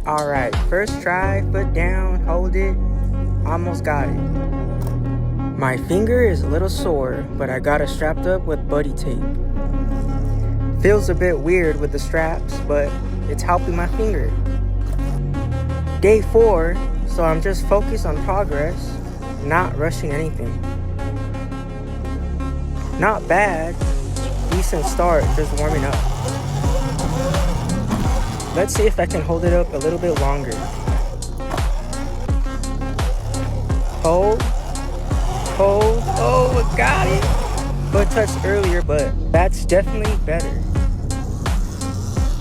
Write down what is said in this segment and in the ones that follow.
Alright, first try, foot down, hold it. Almost got it. My finger is a little sore, but I got it strapped up with buddy tape. Feels a bit weird with the straps, but it's helping my finger. Day 4, so I'm just focused on progress, not rushing anything. Not bad, decent start, just warming up. Let's see if I can hold it up a little bit longer. Hold, oh, I got it. Foot touched earlier, but that's definitely better.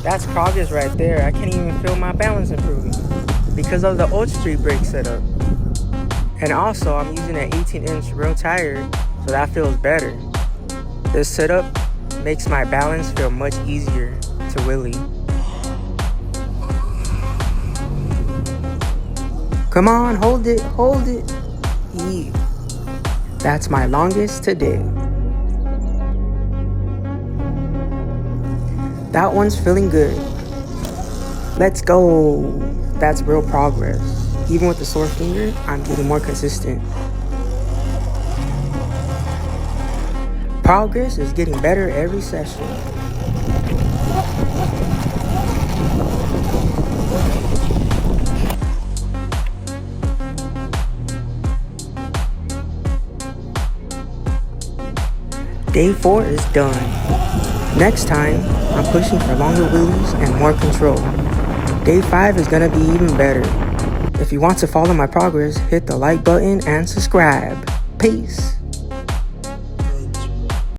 That's progress right there. I can't even feel my balance improving because of the old street brake setup. And also, I'm using an 18-inch real tire, so that feels better. This setup makes my balance feel much easier to wheelie. Come on, hold it. Yeah. That's my longest today. That one's feeling good. Let's go. That's real progress. Even with the sore finger, I'm getting more consistent. Progress is getting better every session. Day 4 is done. Next time, I'm pushing for longer wheelies and more control. Day 5 is gonna be even better. If you want to follow my progress, hit the like button and subscribe. Peace.